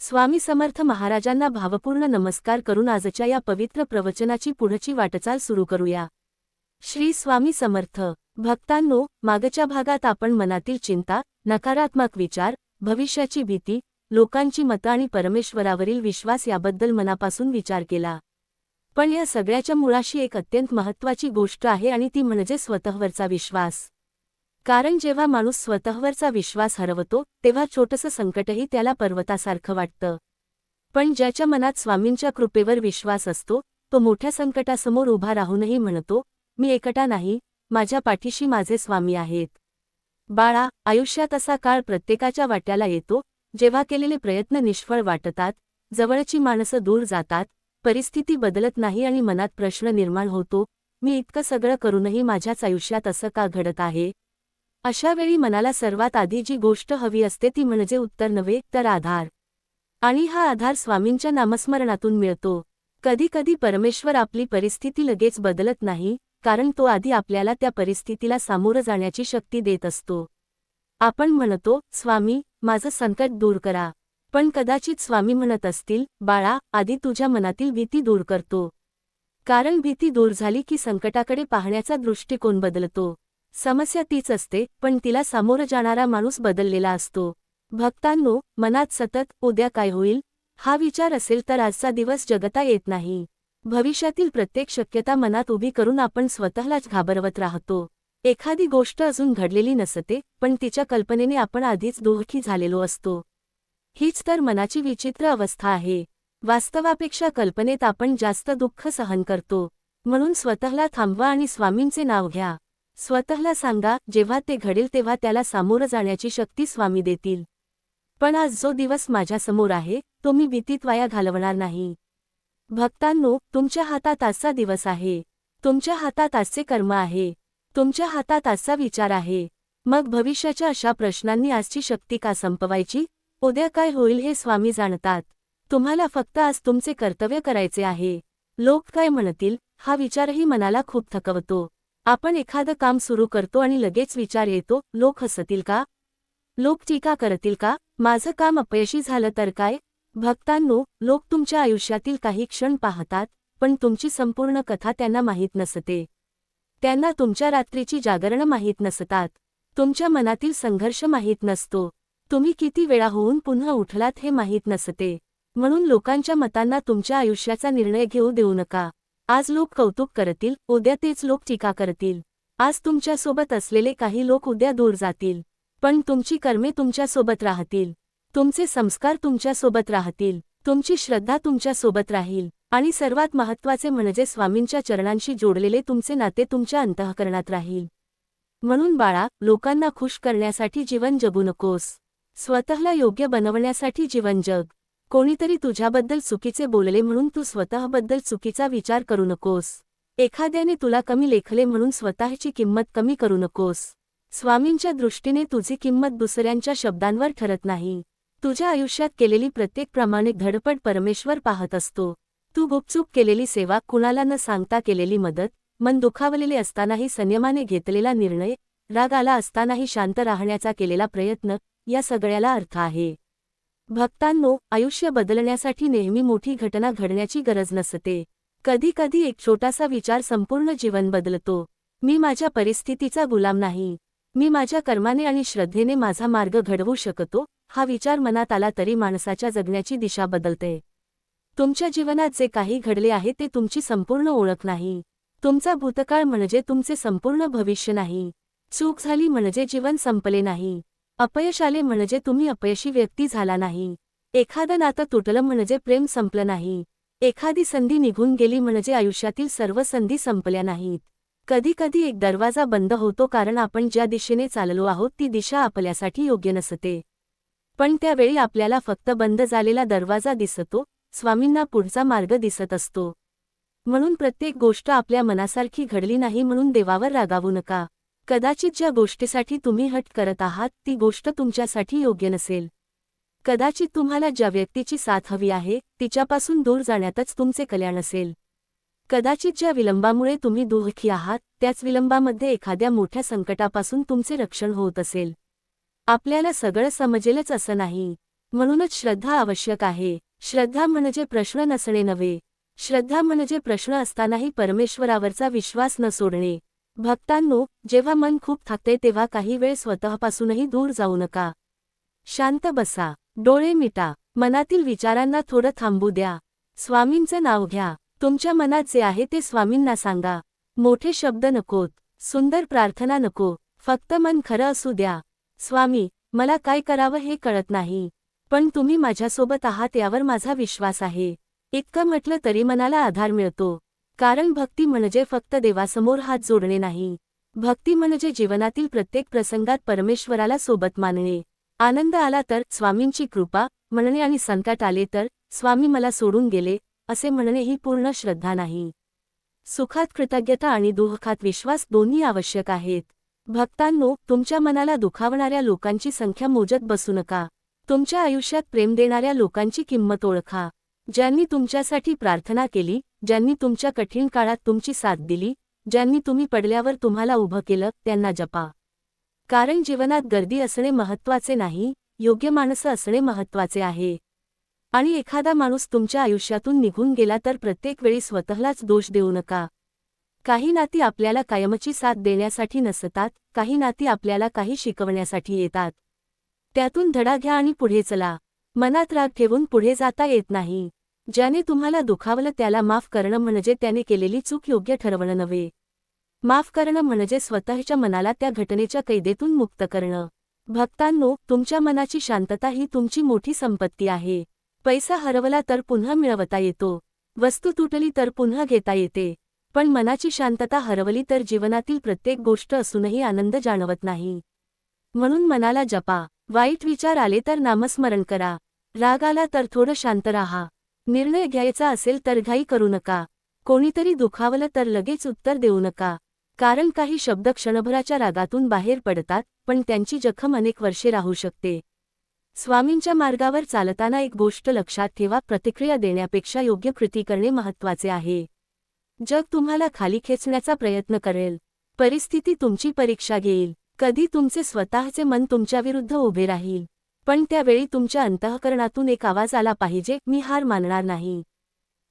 स्वामी समर्थ महाराजांना भावपूर्ण नमस्कार करून आजच्या या पवित्र प्रवचनाची पुढची वाटचाल सुरू करूया। श्री स्वामी समर्थ भक्तांनो, मागच्या भागात आपण मनातील चिंता, नकारात्मक विचार, भविष्याची भीती, लोकांची मतं आणि परमेश्वरावरील विश्वास याबद्दल मनापासून विचार केला। पण या सगळ्याच्या मुळाशी एक अत्यंत महत्त्वाची गोष्ट आहे आणि ती म्हणजे स्वतःवरचा विश्वास। कारण जेव्हा माणूस स्वतःवरचा विश्वास हरवतो तेव्हा छोटंसं संकटही त्याला पर्वतासारखं वाटतं। पण ज्याच्या मनात स्वामींच्या कृपेवर विश्वास असतो तो मोठ्या संकटासमोर उभा राहूनही म्हणतो, मी एकटा नाही, माझ्या पाठीशी माझे स्वामी आहेत। बाळा, आयुष्यात असा काळ प्रत्येकाच्या वाट्याला येतो जेव्हा केलेले प्रयत्न निष्फळ वाटतात, जवळची माणसं दूर जातात, परिस्थिती बदलत नाही आणि मनात प्रश्न निर्माण होतो, मी इतकं सगळं करूनही माझ्याच आयुष्यात असं का घडत आहे। अशा वेळी मनाला सर्वात आधी जी गोष्ट हवी असते ती म्हणजे उत्तर नव्हे तर आधार। आणि हा आधार स्वामींच्या नामस्मरणातून मिळतो। कधी कधी परमेश्वर आपली परिस्थिती लगेच बदलत नाही, कारण तो आधी आपल्याला त्या परिस्थितीला सामोरं जाण्याची शक्ती देत असतो। आपण म्हणतो, स्वामी, माझं संकट दूर करा। पण कदाचित स्वामी म्हणत असतील, बाळा, आधी तुझ्या मनातील भीती दूर करतो। कारण भीती दूर झाली की संकटाकडे पाहण्याचा दृष्टिकोन बदलतो। समस्या तीच असते, पण तिला सामोरं जाणारा माणूस बदललेला असतो। भक्तांनो, मनात सतत उद्या काय होईल हा विचार असेल तर आजचा दिवस जगता येत नाही। भविष्यातील प्रत्येक शक्यता मनात उभी करून आपण स्वतःलाच घाबरवत राहतो। एखादी गोष्ट अजून घडलेली नसते, पण तिच्या कल्पनेने आपण आधीच दुःखी झालेलो असतो। हीच तर मनाची विचित्र अवस्था आहे। वास्तवापेक्षा कल्पनेत आपण जास्त दुःख सहन करतो। म्हणून स्वतःला थांबवा आणि स्वामींचे नाव घ्या। स्वतःला सांगा, जेव्हा ते घडेल तेव्हा त्याला सामोरं जाण्याची शक्ती स्वामी देतील। पण आज जो दिवस माझ्यासमोर आहे तो मी भीतीत वाया घालवणार नाही। भक्तांनो, तुमच्या हातात आजचा दिवस आहे। तुमच्या हातात आजचे कर्म आहे। तुमच्या हातात आजचा विचार आहे। मग भविष्याच्या अशा प्रश्नांनी आजची शक्ती का संपवायची? उद्या काय होईल हे स्वामी जाणतात। तुम्हाला फक्त आज तुमचे कर्तव्य करायचे आहे। लोक काय म्हणतील हा विचारही मनाला खूप थकवतो। आपण एखादं काम सुरू करतो आणि लगेच विचार येतो, लोक हसतील का? लोक टीका करतील का? माझं काम अपयशी झालं तर काय? भक्तांनो, लोक तुमच्या आयुष्यातील काही क्षण पाहतात, पण तुमची संपूर्ण कथा त्यांना माहीत नसते। त्यांना तुमच्या रात्रीची जागरणं माहीत नसतात। तुमच्या मनातील संघर्ष माहीत नसतो। तुम्ही किती वेळा होऊन पुन्हा उठलात हे माहीत नसते। म्हणून लोकांच्या मतांना तुमच्या आयुष्याचा निर्णय घेऊ देऊ नका। आज लोक कौतुक करतील, उद्या तेच लोक टीका करतील। आज तुमच्यासोबत असलेले काही लोक उद्या दूर जातील, पण तुमची कर्मे तुमच्यासोबत राहतील। तुमचे संस्कार तुमच्यासोबत राहतील। तुमची श्रद्धा तुमच्यासोबत राहील। आणि सर्वात महत्त्वाचे म्हणजे स्वामींच्या चरणांशी जोडलेले तुमचे नाते तुमच्या अंतःकरणात राहील। म्हणून बाळा, लोकांना खुश करण्यासाठी जीवन जगू नकोस। स्वतःला योग्य बनवण्यासाठी जीवन जग। कोणीतरी तुझ्याबद्दल चुकीचे बोलले म्हणून तू स्वतःबद्दल चुकीचा विचार करू नकोस। एखाद्याने तुला कमी लेखले म्हणून स्वतःची किंमत कमी करू नकोस। स्वामींच्या दृष्टीने तुझी किंमत दुसऱ्यांच्या शब्दांवर ठरत नाही। तुझ्या आयुष्यात केलेली प्रत्येक प्रामाणिक धडपड परमेश्वर पाहत असतो। तू गुपचूप केलेली सेवा, कुणाला न सांगता केलेली मदत, मन दुखावलेले असतानाही संयमाने घेतलेला निर्णय, राग आला असतानाही शांत राहण्याचा केलेला प्रयत्न, या सगळ्याला अर्थ आहे। भक्तांनो, आयुष्य बदलण्यासाठी नेहमी मोठी घटना घडण्याची गरज नसते। कधी कधी एक छोटासा विचार संपूर्ण जीवन बदलतो। मी माझ्या परिस्थितीचा गुलाम नाही, मी माझ्या कर्माने आणि श्रद्धेने माझा मार्ग घडवू शकतो, हा विचार मनात आला तरी माणसाच्या जगण्याची दिशा बदलते। तुमच्या जीवनात जे काही घडले आहे ते तुमची संपूर्ण ओळख नाही। तुमचा भूतकाळ म्हणजे तुमचे संपूर्ण भविष्य नाही। चूक झाली म्हणजे जीवन संपले नाही। अपयश आले म्हणजे तुम्ही अपयशी व्यक्ती झाला नाही। एखादं नातं तुटलं म्हणजे प्रेम संपलं नाही। एखादी संधी निघून गेली म्हणजे आयुष्यातील सर्व संधी संपल्या नाहीत। कधी कधी एक दरवाजा बंद होतो कारण आपण ज्या दिशेने चाललो आहोत ती दिशा आपल्यासाठी योग्य नसते। पण त्यावेळी आपल्याला फक्त बंद झालेला दरवाजा दिसतो, स्वामींना पुढचा मार्ग दिसत असतो। म्हणून प्रत्येक गोष्ट आपल्या मनासारखी घडली नाही म्हणून देवावर रागावू नका। कदाचित ज्या गोष्टीसाठी तुम्ही हट करत आहात ती गोष्ट तुमच्यासाठी योग्य नसेल। कदाचित तुम्हाला ज्या व्यक्तीची साथ हवी आहे तिच्यापासून दूर जाण्यातच तुमचे कल्याण असेल। कदाचित ज्या विलंबामुळे तुम्ही दुःखी आहात त्याच विलंबामध्ये एखाद्या मोठ्या संकटापासून तुमचे रक्षण होत असेल। आपल्याला सगळं समजेलच असं नाही। म्हणूनच श्रद्धा आवश्यक आहे. श्रद्धा म्हणजे प्रश्न नसणे नव्हे. श्रद्धा म्हणजे प्रश्न असतानाही परमेश्वरावरचा विश्वास न सोडणे. भक्तांनो, जेव्हा मन खूप थकते तेव्हा काही वेळ स्वतःपासूनही दूर जाऊ नका. शांत बसा, डोळे मिटा, मनातील विचारांना थोडं थांबू द्या. स्वामींचं नाव घ्या. तुमच्या मनात जे आहे ते स्वामींना सांगा. मोठे शब्द नकोत, सुंदर प्रार्थना नको, फक्त मन खरं असू द्या. स्वामी, मला काय करावं हे कळत नाही, पण तुम्ही माझ्यासोबत आहात यावर माझा विश्वास आहे. इतकं म्हटलं तरी मनाला आधार मिळतो. कारण भक्ती म्हणजे फक्त देवासमोर हात जोडणे नाही. भक्ती म्हणजे जीवनातील प्रत्येक प्रसंगात परमेश्वराला सोबत मानणे. आनंद आला तर स्वामींची कृपा म्हणणे आणि संकट आले तर स्वामी मला सोडून गेले असे म्हणणे ही पूर्ण श्रद्धा नाही. सुखात कृतज्ञता आणि दुःखात विश्वास दोन्ही आवश्यक आहेत. भक्तांनो, तुमच्या मनाला दुखावणाऱ्या लोकांची संख्या मोजत बसू नका. तुमच्या आयुष्यात प्रेम देणाऱ्या लोकांची किंमत ओळखा. ज्यांनी तुमच्यासाठी प्रार्थना केली, ज्यांनी तुमच्या कठीण काळात तुमची साथ दिली, ज्यांनी तुम्ही पडल्यावर तुम्हाला उभं केलं, त्यांना जपा. कारण जीवनात गर्दी असणे महत्त्वाचे नाही, योग्य माणसं असणे महत्त्वाचे आहे. आणि एखादा माणूस तुमच्या आयुष्यातून निघून गेला तर प्रत्येक वेळी स्वतःलाच दोष देऊ नका. काही नाती आपल्याला कायमची साथ देण्यासाठी नसतात, काही नाती आपल्याला काही शिकवण्यासाठी येतात. त्यातून धडा घ्या आणि पुढे चला. मनात राग ठेवून पुढे जाता येत नाही. ज्याने तुम्हाला दुखावलं त्याला माफ करणं म्हणजे त्याने केलेली चूक योग्य ठरवणं नव्हे. माफ करणं म्हणजे स्वतःच्या मनाला त्या घटनेच्या कैदेतून मुक्त करणं. भक्तांनो, तुमच्या मनाची शांतता ही तुमची मोठी संपत्ती आहे. पैसा हरवला तर पुन्हा मिळवता येतो, वस्तू तुटली तर पुन्हा घेता येते, पण मनाची शांतता हरवली तर जीवनातील प्रत्येक गोष्ट असूनही आनंद जाणवत नाही. म्हणून मनाला जपा. वाईट विचार आले तर नामस्मरण करा. राग आला तर थोडं शांत राहा. निर्णय घ्यायचा असेल तर घाई करू नका. कोणीतरी दुखावलं तर लगेच उत्तर देऊ नका. कारण काही शब्द क्षणभराच्या रागातून बाहेर पडतात, पण त्यांची जखम अनेक वर्षे राहू शकते. स्वामींच्या मार्गावर चालताना एक गोष्ट लक्षात ठेवा, प्रतिक्रिया देण्यापेक्षा योग्य कृती करणे महत्त्वाचे आहे. जग तुम्हाला खाली खेचण्याचा प्रयत्न करेल. परिस्थिती तुमची परीक्षा घेईल. कधी तुमचे स्वतःचे मन तुमच्याविरुद्ध उभे राहील. पण त्यावेळी तुमच्या अंतःकरणातून एक आवाज आला पाहिजे, मी हार मानणार नाही.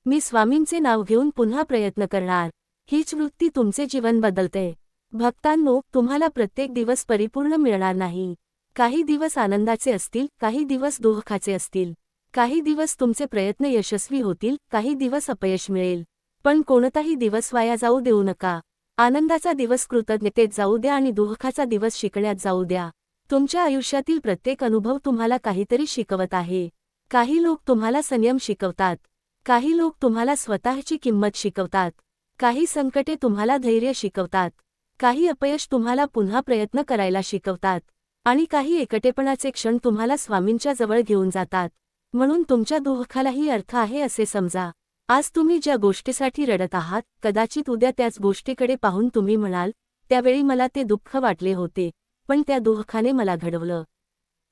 मी स्वामींचे नाव घेऊन पुन्हा प्रयत्न करणार. हीच वृत्ती तुमचे जीवन बदलते. भक्तांनो, तुम्हाला प्रत्येक दिवस परिपूर्ण मिळणार नाही. काही दिवस आनंदाचे असतील, काही दिवस दुःखाचे असतील. काही दिवस तुमचे प्रयत्न यशस्वी होतील, काही दिवस अपयश मिळेल. पण कोणताही दिवस वाया जाऊ देऊ नका. आनंदाचा दिवस कृतज्ञतेत जाऊ द्या आणि दुःखाचा दिवस शिकण्यात जाऊ द्या. तुमच्या आयुष्यातील प्रत्येक अनुभव तुम्हाला काहीतरी शिकवत आहे. काही लोक तुम्हाला संयम शिकवतात, काही लोक तुम्हाला स्वतःची किंमत शिकवतात, काही संकटे तुम्हाला धैर्य शिकवतात, काही अपयश तुम्हाला पुन्हा प्रयत्न करायला शिकवतात, आणि काही एकटेपणाचे क्षण तुम्हाला स्वामींच्या जवळ घेऊन जातात. म्हणून तुमच्या दुःखालाही अर्थ आहे असे समजा. आज तुम्ही ज्या गोष्टीसाठी रडत आहात, कदाचित उद्या त्याच गोष्टीकडे पाहून तुम्ही म्हणाल, त्यावेळी मला ते दुःख वाटले होते, पण त्या दुःखाने मला घडवलं.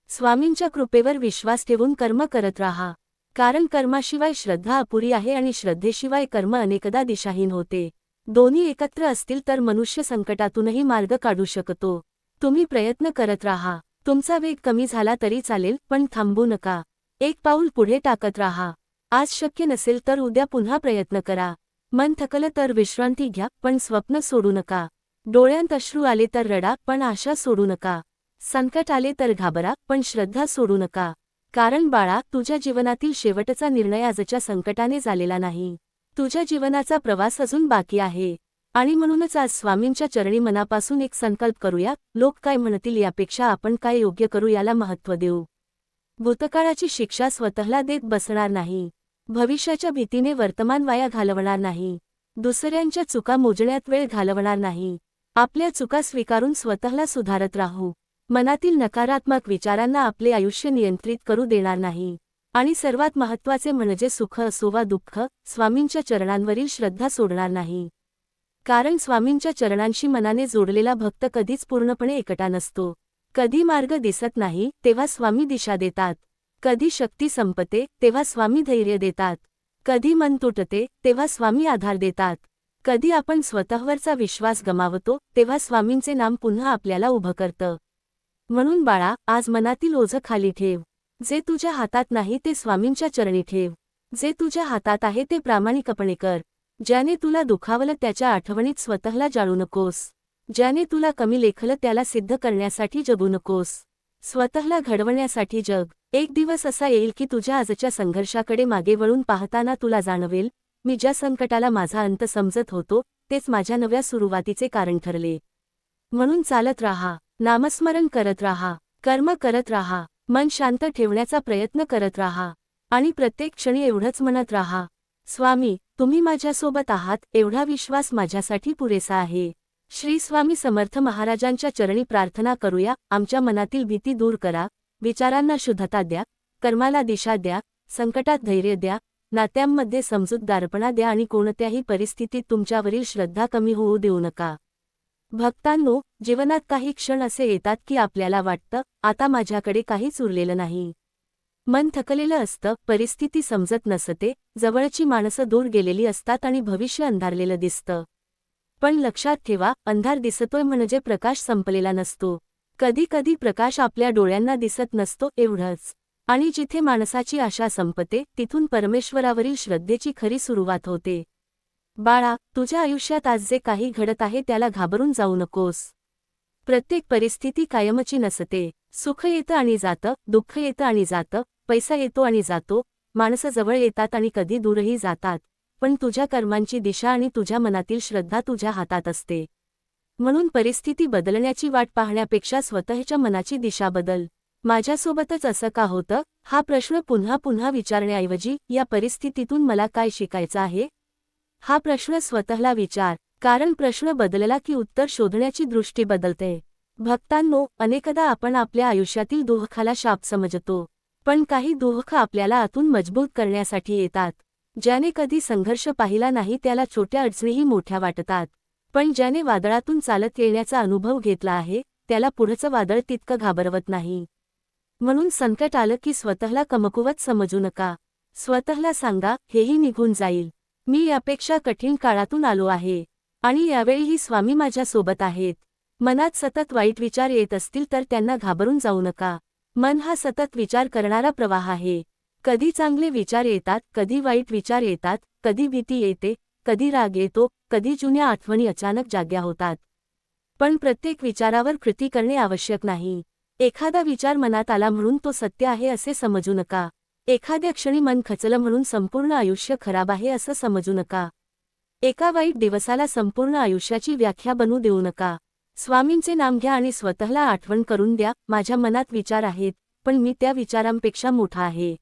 स्वामींच्या कृपेवर विश्वास ठेवून कर्म करत राहा. कारण कर्माशिवाय श्रद्धा अपुरी आहे आणि श्रद्धेशिवाय कर्म अनेकदा दिशाहीन होते. दोन्ही एकत्र असतील तर मनुष्य संकटातूनही मार्ग काढू शकतो. तुम्ही प्रयत्न करत राहा. तुमचा वेग कमी झाला तरी चालेल, पण थांबू नका. एक पाऊल पुढे टाकत राहा. आज शक्य नसेल तर उद्या पुन्हा प्रयत्न करा. मन थकलं तर विश्रांती घ्या, पण स्वप्न सोडू नका. डोळ्यांत अश्रू आले तर रडा, पण आशा सोडू नका. संकट आले तर घाबरा, पण श्रद्धा सोडू नका. कारण बाळा, तुझ्या जीवनातील शेवटचा निर्णय आजच्या संकटाने झालेला नाही. तुझ्या जीवनाचा प्रवास अजून बाकी आहे. आणि म्हणूनच आज स्वामींच्या चरणी मनापासून एक संकल्प करूया, लोक काय म्हणतील यापेक्षा आपण काय योग्य करू याला महत्त्व देऊ. भूतकाळाची शिक्षा स्वतःला देत बसणार नाही. भविष्याच्या भीतीने वर्तमान वाया घालवणार नाही. दुसऱ्यांच्या चुका मोजण्यात वेळ घालवणार नाही. आपल्या चुका स्वीकारून स्वतःला सुधारत राहू. मनातील नकारात्मक विचारांना आपले आयुष्य नियंत्रित करू देणार नाही. आणि सर्वात महत्त्वाचे म्हणजे सुख असो वा दुःख, स्वामींच्या चरणांवरील श्रद्धा सोडणार नाही. कारण स्वामींच्या चरणांशी मनाने जोडलेला भक्त कधीच पूर्णपणे एकटा नसतो. कधी मार्ग दिसत नाही तेव्हा स्वामी दिशा देतात. कधी शक्ती संपते तेव्हा स्वामी धैर्य देतात. कधी मन तुटते तेव्हा स्वामी आधार देतात. कधी आपण स्वतःवरचा विश्वास गमावतो तेव्हा स्वामींचे नाम पुन्हा आपल्याला उभं करतं. म्हणून बाळा, आज मनातील ओझं खाली ठेव. जे तुझ्या हातात नाही ते स्वामींच्या चरणी ठेव. जे तुझ्या हातात आहे ते प्रामाणिकपणे कर. ज्याने तुला दुखावलं त्याच्या आठवणीत स्वतःला जाळू नकोस. ज्याने तुला कमी लेखलं त्याला सिद्ध करण्यासाठी जगू नकोस. स्वतःला घडवण्यासाठी जग. एक दिवस असा येईल की तुझ्या आजच्या संघर्षाकडे मागे वळून पाहताना तुला जाणवेल, मी ज्या संकटाला माझा अंत समजत होतो तेच माझ्या नव्या सुरुवातीचे कारण ठरले. म्हणून चालत राहा, नामस्मरण करत राहा, कर्म करत राहा, मन शांत ठेवण्याचा प्रयत्न करत राहा आणि प्रत्येक क्षणी एवढंच म्हणत राहा, स्वामी तुम्ही माझ्यासोबत आहात एवढा विश्वास माझ्यासाठी पुरेसा आहे. श्री स्वामी समर्थ महाराजांच्या चरणी प्रार्थना करूया. आमच्या मनातील भीती दूर करा, विचारांना शुद्धता द्या, कर्माला दिशा द्या, संकटात धैर्य द्या, नात्यांमध्ये समजूतदारपणा द्या आणि कोणत्याही परिस्थितीत तुमच्यावरील श्रद्धा कमी होऊ देऊ नका. भक्तांनो, जीवनात काही क्षण असे येतात की आपल्याला वाटतं आता माझ्याकडे काहीच उरलेलं नाही. मन थकलेलं असतं, परिस्थिती समजत नसते, जवळची माणसं दूर गेलेली असतात आणि भविष्य अंधारलेलं दिसतं. पण लक्षात ठेवा, अंधार दिसतोय म्हणजे प्रकाश संपलेला नसतो. कधी कधी प्रकाश आपल्या डोळ्यांना दिसत नसतो एवढंच. आणि जिथे माणसाची आशा संपते तिथून परमेश्वरावरील श्रद्धेची खरी सुरुवात होते. बाळा, तुझ्या आयुष्यात आज जे काही घडत आहे त्याला घाबरून जाऊ नकोस. प्रत्येक परिस्थिती कायमची नसते. सुख येतं आणि जातं, दुःख येतं आणि जातं, पैसा येतो आणि जातो, माणसं जवळ येतात आणि कधी दूरही जातात, पण तुझ्या कर्मांची दिशा आणि तुझ्या मनातील श्रद्धा तुझ्या हातात असते. म्हणून परिस्थिती बदलण्याची वाट पाहण्यापेक्षा स्वतःच्या मनाची दिशा बदल. माझ्यासोबतच असं का होतं हा प्रश्न पुन्हा पुन्हा विचारण्याऐवजी या परिस्थितीतून मला काय शिकायचं आहे हा प्रश्न स्वतःला विचार. कारण प्रश्न बदलला की उत्तर शोधण्याची दृष्टी बदलते. भक्तांनो, अनेकदा आपण आपल्या आयुष्यातील दुःखाला शाप समजतो, पण काही दुःख आपल्याला आतून मजबूत करण्यासाठी येतात. ज्याने कधी संघर्ष पाहिला नाही त्याला छोट्या अडचणीही मोठ्या वाटतात, पण ज्याने वादळातून चालत येण्याचा अनुभव घेतला आहे त्याला पुढचं वादळ तितकं घाबरवत नाही. म्हणून संकट आलं की स्वतःला कमकुवत समजू नका. स्वतःला सांगा, हेही निघून जाईल. मी यापेक्षा कठीण काळातून आलो आहे आणि यावेळीही स्वामी माझ्यासोबत आहेत. मनात सतत वाईट विचार येत असतील तर त्यांना घाबरून जाऊ नका. मन हा सतत विचार करणारा प्रवाह आहे. कधी चांगले विचार येतात, कधी वाईट विचार येतात, कधी भीती येते, कधी राग येतो, कधी जुन्या आठवणी अचानक जाग्या होतात. पण प्रत्येक विचारावर कृती करणे आवश्यक नाही. एखादा विचार मनात आला म्हणून तो सत्य आहे असे समजू नका. एखाद्या क्षणी मन खचलं म्हणून संपूर्ण आयुष्य खराब आहे असं समजू नका. एका वाईट दिवसाला संपूर्ण आयुष्याची व्याख्या बनवू देऊ नका. स्वामींचे नाम घ्या आणि स्वतःला आठवण करून द्या, माझ्या मनात विचार आहेत, पण मी त्या विचारांपेक्षा मोठा आहे.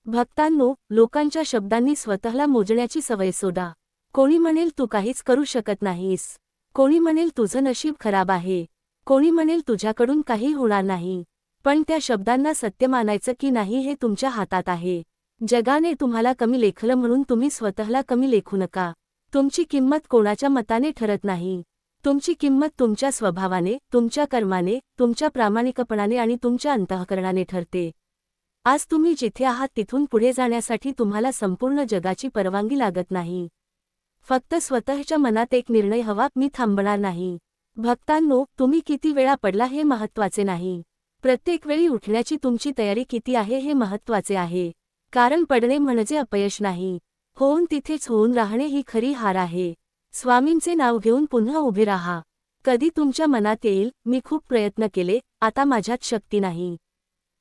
भक्तांनो, लोकांच्या शब्दांनी स्वतःला मोजण्याची सवय सोडा. कोणी म्हणेल तू काहीच करू शकत नाहीस. कोणी म्हणेल तुझं नशीब खराब आहे. कोणी म्हणेल तुझ्याकडून काही होणार नाही. पण त्या शब्दांना सत्य मानायचं की नाही हे तुमच्या हातात आहे. जगाने तुम्हाला कमी लेखलं म्हणून तुम्ही स्वतःला कमी लेखू नका. तुमची किंमत कोणाच्या मताने ठरत नाही. तुमची किंमत तुमच्या स्वभावाने, तुमच्या कर्माने, तुमच्या प्रामाणिकपणाने आणि तुमच्या अंतःकरणाने ठरते. आज तुम्ही जिथे आहात तिथून पुढे जाण्यासाठी तुम्हाला संपूर्ण जगाची परवानगी लागत नाही. फक्त स्वतःच्या मनात एक निर्णय हवा, मी थांबणार नाही. भक्तांनो, तुम्ही किती वेळा पडला हे महत्त्वाचे नाही. प्रत्येक वेळी उठण्याची तुमची तयारी किती आहे हे महत्त्वाचे आहे. कारण पडणे म्हणजे अपयश नाही, होऊन तिथेच होऊन राहणे ही खरी हार आहे. स्वामींचे नाव घेऊन पुन्हा उभे राहा. कधी तुमच्या मनात येईल, मी खूप प्रयत्न केले, आता माझ्यात शक्ती नाही.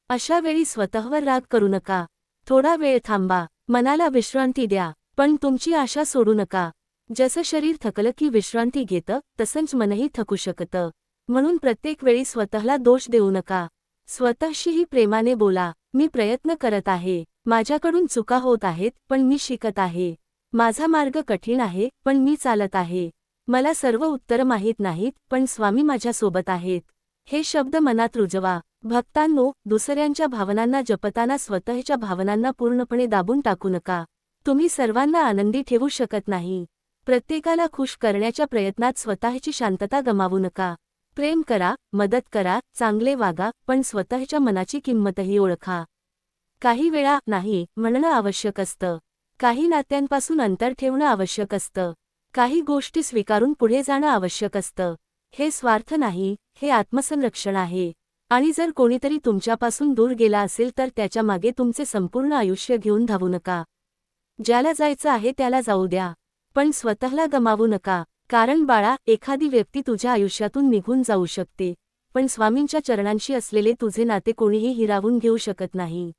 अशा वेळी स्वतःवर राग करू नका. थोडा वेळ थांबा, मनाला विश्रांती द्या, पण तुमची आशा सोडू नका. जसं शरीर थकलं की विश्रांती घेतं, तसंच मनही थकू शकतं. म्हणून प्रत्येक वेळी स्वतःला दोष देऊ नका. स्वतःशीही प्रेमाने बोला, मी प्रयत्न करत आहे, माझ्याकडून चुका होत आहेत, पण मी शिकत आहे. माझा मार्ग कठीण आहे, पण मी चालत आहे. मला सर्व उत्तरं माहीत नाहीत, पण स्वामी माझ्यासोबत आहेत. हे शब्द मनात रुजवा. भक्तांनो, दुसऱ्यांच्या भावनांना जपताना स्वतःच्या भावनांना पूर्णपणे दाबून टाकू नका. तुम्ही सर्वांना आनंदी ठेवू शकत नाही. प्रत्येकाला खुश करण्याच्या प्रयत्नात स्वतःची शांतता गमावू नका. प्रेम करा, मदत करा, चांगले वागा, पण स्वतःच्या मनाची किंमतही ओळखा. काही वेळा नाही म्हणणं आवश्यक असतं. काही नात्यांपासून अंतर ठेवणं आवश्यक असतं. काही गोष्टी स्वीकारून पुढे जाणं आवश्यक असतं. हे स्वार्थ नाही, हे आत्मसंरक्षण आहे. आणि जर कोणीतरी तुमच्यापासून दूर गेला असेल तर त्याच्या मागे तुमचे संपूर्ण आयुष्य घेऊन धावू नका. ज्याला जायचं आहे त्याला जाऊ द्या, पण स्वतःला गमावू नका. कारण बाळा, एखादी व्यक्ती तुझ्या आयुष्यातून निघून जाऊ शकते, पण स्वामींच्या चरणांशी असलेले तुझे नाते कोणीही हिरावून घेऊ शकत नाही.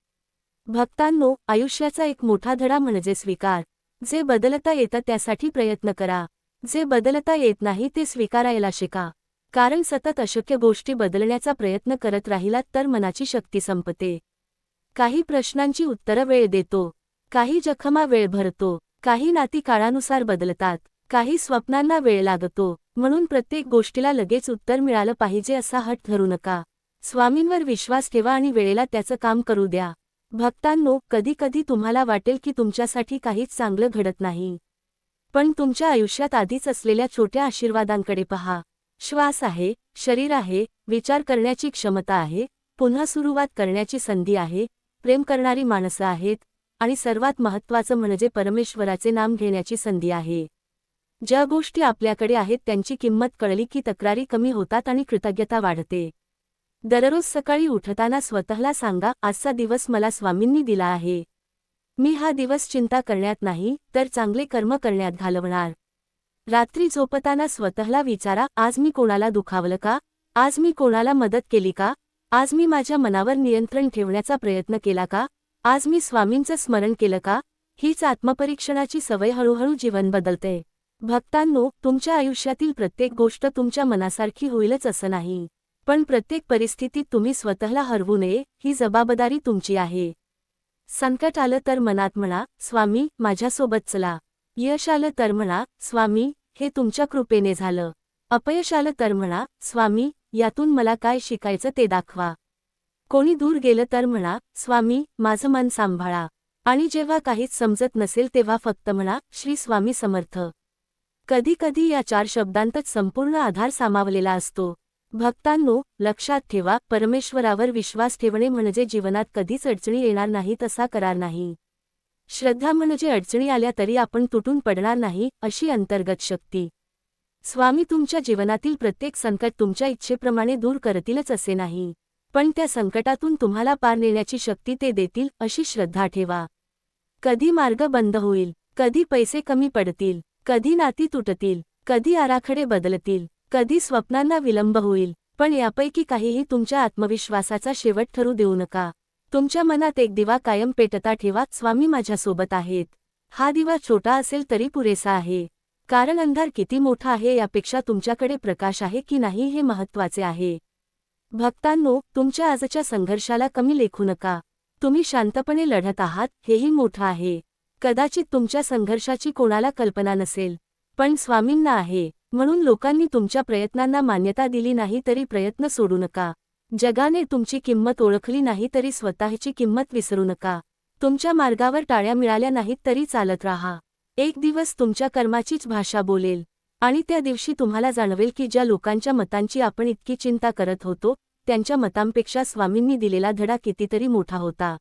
भक्तांनो, आयुष्याचा एक मोठा धडा म्हणजे स्वीकार. जे बदलता येतं त्यासाठी प्रयत्न करा. जे बदलता येत नाही ते स्वीकारायला शिका. कारण सतत अशक्य गोष्टी बदलण्याचा प्रयत्न करत राहिलात तर मनाची शक्ती संपते. काही प्रश्नांची उत्तरं वेळ देतो, काही जखमा वेळ भरतो, काही नाती काळानुसार बदलतात, काही स्वप्नांना वेळ लागतो. म्हणून प्रत्येक गोष्टीला लगेच उत्तर मिळालं पाहिजे असा हट धरू नका. स्वामींवर विश्वास ठेवा आणि वेळेला त्याचं काम करू द्या. भक्तांनो, कधी कधी तुम्हाला वाटेल की तुमच्यासाठी काहीच चांगलं घडत नाही. पण तुमच्या आयुष्यात आधीच असलेल्या छोट्या आशीर्वादांकडे पहा. श्वास आहे, शरीर आहे, विचार करण्याची क्षमता आहे, पुन्हा सुरुवात करण्याची संधी आहे, प्रेम करणारी माणसं आहेत, आणि सर्वात महत्त्वाचं म्हणजे परमेश्वराचे नाम घेण्याची संधी आहे. ज्या गोष्टी आपल्याकडे आहेत त्यांची किंमत कळली की तक्रारी कमी होतात आणि कृतज्ञता वाढते. दररोज सकाळी उठताना स्वतःला सांगा, आजचा दिवस मला स्वामींनी दिला आहे. मी हा दिवस चिंता करण्यात नाही तर चांगले कर्म करण्यात घालवणार. रात्री झोपताना स्वतःला विचारा, आज मी कोणाला दुखावलं का? आज मी कोणाला मदत केली का? आज मी माझ्या मनावर नियंत्रण ठेवण्याचा प्रयत्न केला का? आज मी स्वामींचं स्मरण केलं का? हीच आत्मपरीक्षणाची सवय हळूहळू जीवन बदलते. भक्तांनो, तुमच्या आयुष्यातील प्रत्येक गोष्ट तुमच्या मनासारखी होईलच असं नाही. पण प्रत्येक परिस्थितीत तुम्ही स्वतःला हरवू नये, ही जबाबदारी तुमची आहे. संकट आलं तर मनात म्हणा, स्वामी माझ्यासोबत चला. यश आलं तर म्हणा, स्वामी हे तुमच्या कृपेने झालं. अपयश आलं तर म्हणा, स्वामी यातून मला काय शिकायचं ते दाखवा. कोणी दूर गेलं तर म्हणा, स्वामी माझं मन सांभाळा. आणि जेव्हा काहीच समजत नसेल तेव्हा फक्त म्हणा, श्री स्वामी समर्थ. कधी कधी या 4 शब्दांतच संपूर्ण आधार सामावलेला असतो. भक्तांनो, लक्षात ठेवा, परमेश्वरावर विश्वास ठेवणे म्हणजे जीवनात कधीच अडचणी येणार नाहीत असा करार नाही. श्रद्धा म्हणजे अडचणी आल्या तरी आपण तुटून पडणार नाही अशी अंतर्गत शक्ती. स्वामी तुमच्या जीवनातील प्रत्येक संकट तुमच्या इच्छेप्रमाणे दूर करतीलच असे नाही, पण त्या संकटातून तुम्हाला पार नेण्याची शक्ती ते देतील अशी श्रद्धा ठेवा. कधी मार्ग बंद होईल, कधी पैसे कमी पडतील, कधी नाती तुटतील, कधी आराखडे बदलतील, कधी स्वप्नांना विलंब होईल, पण यापैकी काहीही तुमच्या आत्मविश्वासाचा शेवट ठरू देऊ नका. तुमच्या मनात एक दिवा कायम पेटता ठेवा, स्वामी माझ्यासोबत आहेत. हा दिवा छोटा असेल तरी पुरेसा आहे. कारण अंधार किती मोठा आहे यापेक्षा तुमच्याकडे प्रकाश आहे की नाही हे महत्त्वाचे आहे. भक्तांनो, तुमच्या आजच्या संघर्षाला कमी लेखू नका. तुम्ही शांतपणे लढत आहात हेही मोठं आहे. कदाचित तुमच्या संघर्षाची कोणाला कल्पना नसेल, पण स्वामींना आहे. म्हणून लोकांनी तुमच्या प्रयत्नांना मान्यता दिली नाही तरी प्रयत्न सोडू नका. जगाने तुमची किंमत ओळखली नाही तरी स्वतःची किंमत विसरू नका. तुमच्या मार्गावर टाळ्या मिळाल्या नाहीत तरी चालत राहा. एक दिवस तुमच्या कर्माचीच भाषा बोलेल आणि त्या दिवशी तुम्हाला जाणवेल की ज्या लोकांच्या मतांची आपण इतकी चिंता करत होतो त्यांच्या मतांपेक्षा स्वामींनी दिलेला धडा कितीतरी मोठा होता.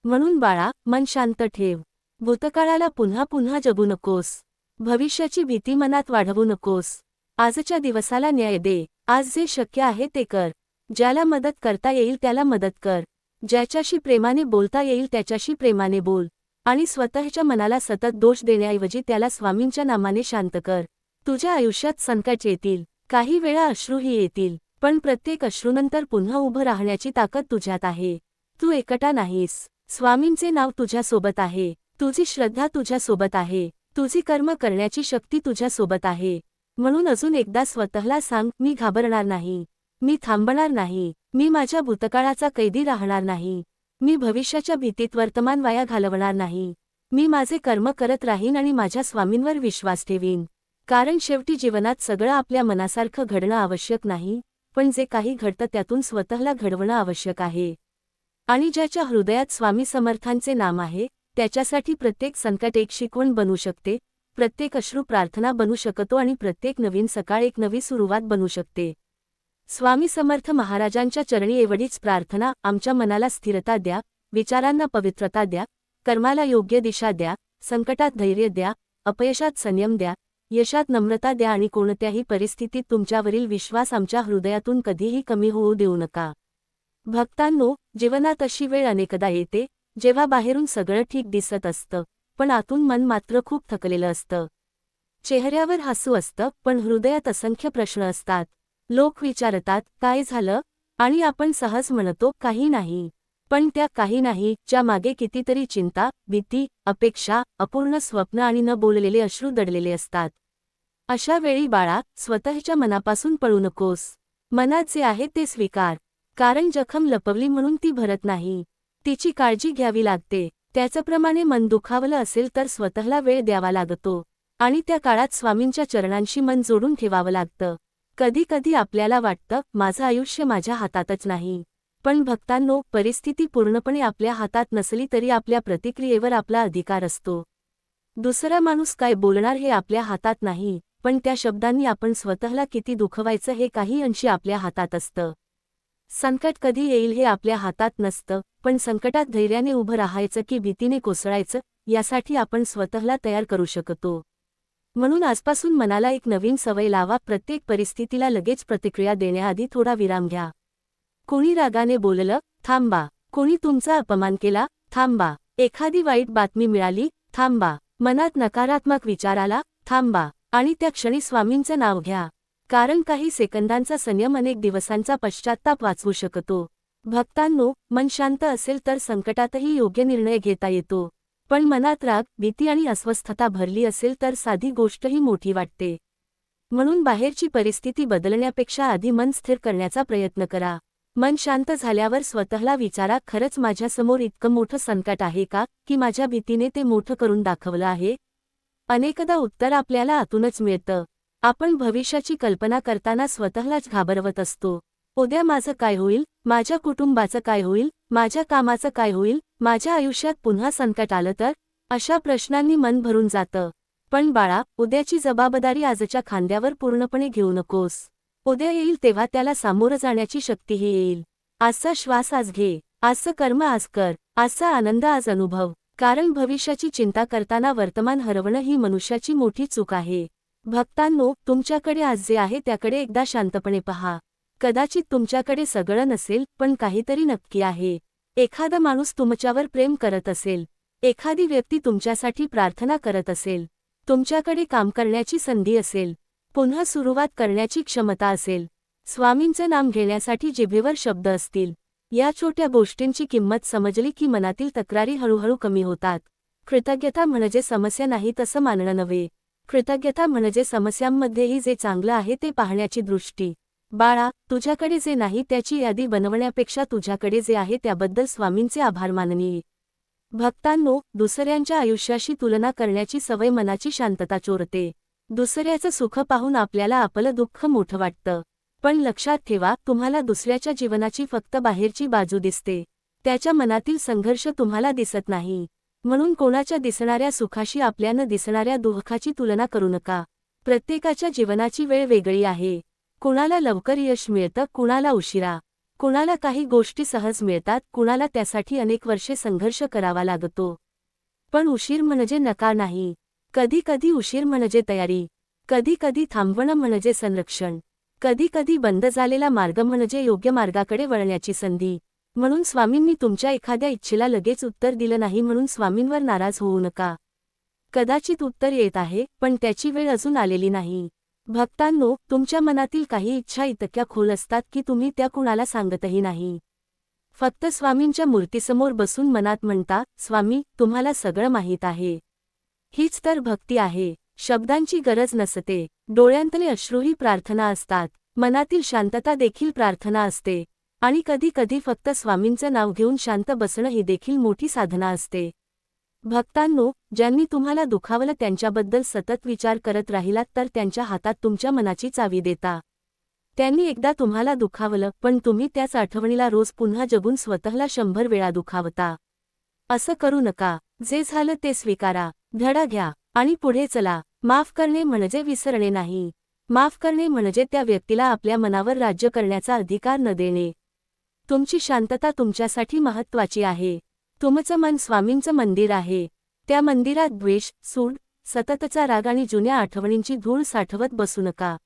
म्हणून बाळा, मन शांत ठेव. भूतकाळाला पुन्हा पुन्हा जगू नकोस. भविष्याची भीती मनात वाढवू नकोस. आजच्या दिवसाला न्याय दे. आज जे शक्य आहे ते कर. ज्याला मदत करता येईल त्याला मदत कर. ज्याच्याशी प्रेमाने बोलता येईल त्याच्याशी प्रेमाने बोल. आणि स्वतःच्या मनाला सतत दोष देण्याऐवजी त्याला स्वामींच्या नामाने शांत कर. तुझ्या आयुष्यात संकट येतील, काही वेळा अश्रूही येतील, पण प्रत्येक अश्रूनंतर पुन्हा उभं राहण्याची ताकद तुझ्यात आहे. तू एकटा नाहीस. स्वामींचे नाव तुझ्यासोबत आहे. तुझी श्रद्धा तुझ्यासोबत आहे. तुझी कर्म करण्याची शक्ती तुझ्यासोबत आहे. म्हणून अजून एकदा स्वतःला सांग, मी घाबरणार नाही. मी थांबणार नाही. मी माझ्या भूतकाळाचा कैदी राहणार नाही. मी भविष्याच्या भीतीत वर्तमान वाया घालवणार नाही. मी माझे कर्म करत राहीन आणि माझ्या स्वामींवर विश्वास ठेवीन. कारण शेवटी जीवनात सगळं आपल्या मनासारखं घडणं आवश्यक नाही, पण जे काही घडतं त्यातून स्वतःला घडवणं आवश्यक आहे. आणि ज्याच्या हृदयात स्वामी समर्थांचे नाम आहे त्याच्यासाठी प्रत्येक संकट एक शिकवण बनू शकते, प्रत्येक अश्रू प्रार्थना बनू शकतो आणि प्रत्येक नवीन सकाळ एक नवी सुरुवात बनू शकते. स्वामी समर्थ महाराजांच्या चरणी एवढीच प्रार्थना. आमच्या मनाला स्थिरता द्या, विचारांना पवित्रता द्या, कर्माला योग्य दिशा द्या, संकटात धैर्य द्या, अपयशात संयम द्या, यशात नम्रता द्या आणि कोणत्याही परिस्थितीत तुमच्यावरील विश्वास आमच्या हृदयातून कधीही कमी होऊ देऊ नका. भक्तांनो, जीवनात अशी वेळ अनेकदा येते जेव्हा बाहेरून सगळं ठीक दिसत असतं, पण आतून मन मात्र खूप थकलेलं असतं. चेहऱ्यावर हसू असतं, पण हृदयात असंख्य प्रश्न असतात. लोक विचारतात, काय झालं? आणि आपण सहज म्हणतो, काही नाही. पण त्या काही नाही च्या मागे कितीतरी चिंता, भीती, अपेक्षा, अपूर्ण स्वप्न आणि न बोललेले अश्रू दडलेले असतात. अशा वेळी बाळा, स्वतःच्या मनापासून पळू नकोस. मनात जे आहे ते स्वीकार. कारण जखम लपवली म्हणून ती भरत नाही. तिची काळजी घ्यावी लागते. त्याचप्रमाणे मन दुखावलं असेल तर स्वतःला वेळ द्यावा लागतो. आणि त्या काळात स्वामींच्या चरणांशी मन जोडून ठेवावं लागतं. कधी कधी आपल्याला वाटतं, माझं आयुष्य माझ्या हातातच नाही. पण भक्तांनो, परिस्थिती पूर्णपणे आपल्या हातात नसली तरी आपल्या प्रतिक्रियेवर आपला अधिकार असतो. दुसरा माणूस काय बोलणार हे आपल्या हातात नाही, पण त्या शब्दांनी आपण स्वतःला किती दुखवायचं हे काही अंशी आपल्या हातात असतं. संकट कधी येईल हे आपल्या हातात नसतं, पण संकटात धैर्याने उभं राहायचं की भीतीने कोसळायचं, यासाठी आपण स्वतःला तयार करू शकतो. म्हणून आजपासून मनाला एक नवीन सवय लावा. प्रत्येक परिस्थितीला लगेच प्रतिक्रिया देण्याआधी थोडा विराम घ्या. कोणी रागाने बोललं, थांबा. कोणी तुमचा अपमान केला, थांबा. एखादी वाईट बातमी मिळाली, थांबा. मनात नकारात्मक विचार आला, थांबा. आणि त्या क्षणी स्वामींचं नाव घ्या. कारण काही सेकंदांचा संयम अनेक दिवसांचा पश्चात्ताप वाचवू शकतो. भक्तांनो, मन शांत असेल तर संकटातही योग्य निर्णय घेता येतो. पण मनात राग, भीती आणि अस्वस्थता भरली असेल तर साधी गोष्टही मोठी वाटते. म्हणून बाहेरची परिस्थिती बदलण्यापेक्षा आधी मन स्थिर करण्याचा प्रयत्न करा. मन शांत झाल्यावर स्वतःला विचारा, खरंच माझ्यासमोर इतकं मोठं संकट आहे का, की माझ्या भीतीने ते मोठं करून दाखवलं आहे? अनेकदा उत्तर आपल्याला आतूनच मिळतं. आपण भविष्याची कल्पना करताना स्वतःलाच घाबरवत असतो. उद्या माझं काय होईल? माझ्या कुटुंबाचं काय होईल? माझ्या कामाचं काय होईल? माझ्या आयुष्यात पुन्हा संकट आलं तर? अशा प्रश्नांनी मन भरून जातं. पण बाळा, उद्याची जबाबदारी आजच्या खांद्यावर पूर्णपणे घेऊ नकोस. उद्या येईल तेव्हा त्याला सामोरं जाण्याची शक्तीही येईल. आजचा श्वास आज घे. आजचं कर्म आज कर. आजचा आनंद आज अनुभव. कारण भविष्याची चिंता करताना वर्तमान हरवणं ही मनुष्याची मोठी चूक आहे. भक्तांनो, तुमच्याकडे आज जे आहे त्याकडे एकदा शांतपणे पहा. कदाचित तुमच्याकडे सगळं नसेल, पण काहीतरी नक्की आहे. एखादा माणूस तुमच्यावर प्रेम करत असेल. एखादी व्यक्ती तुमच्यासाठी प्रार्थना करत असेल. तुमच्याकडे काम करण्याची संधी असेल. पुन्हा सुरुवात करण्याची क्षमता असेल. स्वामींचं नाम घेण्यासाठी जिभेवर शब्द असतील. या छोट्या गोष्टींची किंमत समजली की मनातील तक्रारी हळूहळू कमी होतात. कृतज्ञता म्हणजे समस्या नाही तसं मानणं नव्हे. कृतज्ञता म्हणजे समस्यांमध्येही जे चांगलं आहे ते पाहण्याची दृष्टी. बाळा, तुझ्याकडे जे नाही त्याची यादी बनवण्यापेक्षा तुझ्याकडे जे आहे त्याबद्दल स्वामींचे आभार माननीय. भक्तांनो, दुसऱ्यांच्या आयुष्याशी तुलना करण्याची सवय मनाची शांतता चोरते. दुसऱ्याचं सुख पाहून आपल्याला आपलं दुःख मोठं वाटतं. पण लक्षात ठेवा, तुम्हाला दुसऱ्याच्या जीवनाची फक्त बाहेरची बाजू दिसते. त्याच्या मनातील संघर्ष तुम्हाला दिसत नाही. म्हणून कोणाच्या दिसणाऱ्या सुखाशी आपल्यानं दिसणाऱ्या दुःखाची तुलना करू नका. प्रत्येकाच्या जीवनाची वेळ वेगळी आहे. कुणाला लवकर यश मिळतं, कुणाला उशिरा. कुणाला काही गोष्टी सहज मिळतात, कुणाला त्यासाठी अनेक वर्षे संघर्ष करावा लागतो. पण उशीर म्हणजे नकार नाही. कधी कधी उशीर म्हणजे तयारी. कधी कधी थांबवणं म्हणजे संरक्षण. कधी कधी बंद झालेला मार्ग म्हणजे योग्य मार्गाकडे वळण्याची संधी. म्हणून स्वामींनी तुमच्या एखाद्या इच्छेला लगेच उत्तर दिलं नाही म्हणून स्वामींवर नाराज होऊ नका. कदाचित उत्तर येत आहे, पण त्याची वेळ अजून आलेली नाही. भक्तांनो, तुमच्या मनातील काही इच्छा इतक्या खोल असतात की तुम्ही त्या कुणाला सांगतही नाही. फक्त स्वामींच्या मूर्तीसमोर बसून मनात म्हणता, स्वामी, तुम्हाला सगळं माहीत आहे. हीच तर भक्ती आहे. शब्दांची गरज नसते. डोळ्यांतले अश्रूही प्रार्थना असतात. मनातील शांतता देखील प्रार्थना असते. आणि कधी कधी फक्त स्वामींचं नाव घेऊन शांत बसणं ही देखील मोठी साधना असते. भक्तांनो, ज्यांनी तुम्हाला दुखावलं त्यांच्याबद्दल सतत विचार करत राहिलात तर त्यांच्या हातात तुमच्या मनाची चावी देता. त्यांनी एकदा तुम्हाला दुखावलं, पण तुम्ही त्याच आठवणीला रोज पुन्हा जगून स्वतःला 100 वेळा दुखावता. असं करू नका. जे झालं ते स्वीकारा. धडा घ्या आणि पुढे चला. माफ करणे म्हणजे विसरणे नाही. माफ करणे म्हणजे त्या व्यक्तीला आपल्या मनावर राज्य करण्याचा अधिकार न देणे. तुमची शांतता तुमच्यासाठी महत्त्वाची आहे. तुमचं मन स्वामींचं मंदिर आहे. त्या मंदिरात द्वेष, सूड, सततचा राग आणि जुन्या आठवणींची धूळ साठवत बसू नका.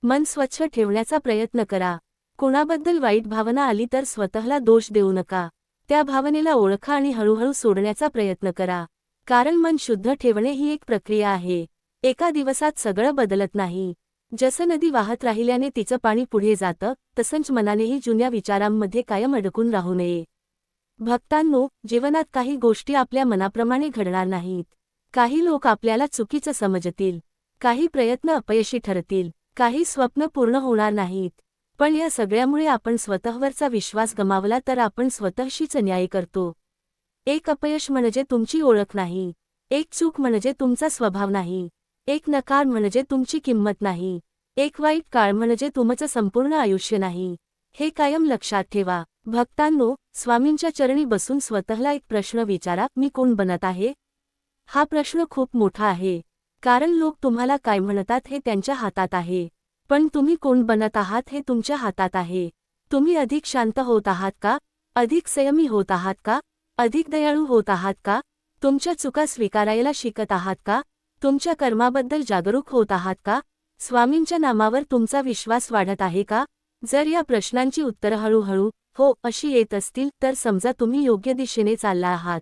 मन स्वच्छ ठेवण्याचा प्रयत्न करा. कोणाबद्दल वाईट भावना आली तर स्वतःला दोष देऊ नका. त्या भावनेला ओळखा आणि हळूहळू सोडण्याचा प्रयत्न करा. कारण मन शुद्ध ठेवणे ही एक प्रक्रिया आहे. एका दिवसात सगळं बदलत नाही. जसं नदी वाहत राहिल्याने तिचं पाणी पुढे जातं, तसंच मनानेही जुन्या विचारांमध्ये कायम अडकून राहू नये. भक्तांनो, जीवनात काही गोष्टी आपल्या मनाप्रमाणे घडणार नाहीत. काही लोक आपल्याला चुकीचं समजतील. काही प्रयत्न अपयशी ठरतील. काही स्वप्न पूर्ण होणार नाहीत. पण या सगळ्यामुळे आपण स्वतःवरचा विश्वास गमावला तर आपण स्वतःशीच अन्याय करतो. एक अपयश म्हणजे तुमची ओळख नाही. एक चूक म्हणजे तुमचा स्वभाव नाही. एक नकार म्हणजे तुमची किंमत नाही. एक वाईट काळ म्हणजे तुमचं संपूर्ण आयुष्य नाही. हे कायम लक्षात ठेवा. भक्तांनो, स्वामींच्या चरणी बसून स्वतःला एक प्रश्न विचारा, मी कोण बनत आहे? हा प्रश्न खूप मोठा आहे. कारण लोक तुम्हाला काय म्हणतात हे त्यांच्या हातात आहे. पण तुम्ही कोण बनत आहात हे तुमच्या हातात आहे. तुम्ही अधिक शांत होत आहात का? अधिक संयमी होत आहात का? अधिक दयाळू होत आहात का? तुमच्या चुका स्वीकारायला शिकत आहात का? तुमच्या कर्माबद्दल जागरूक होत आहात का? स्वामींच्या नामावर तुमचा विश्वास वाढत आहे का? जर या प्रश्नांची उत्तरं हळूहळू हो अशी येत असतील तर समजा तुम्ही योग्य दिशेने चालला आहात.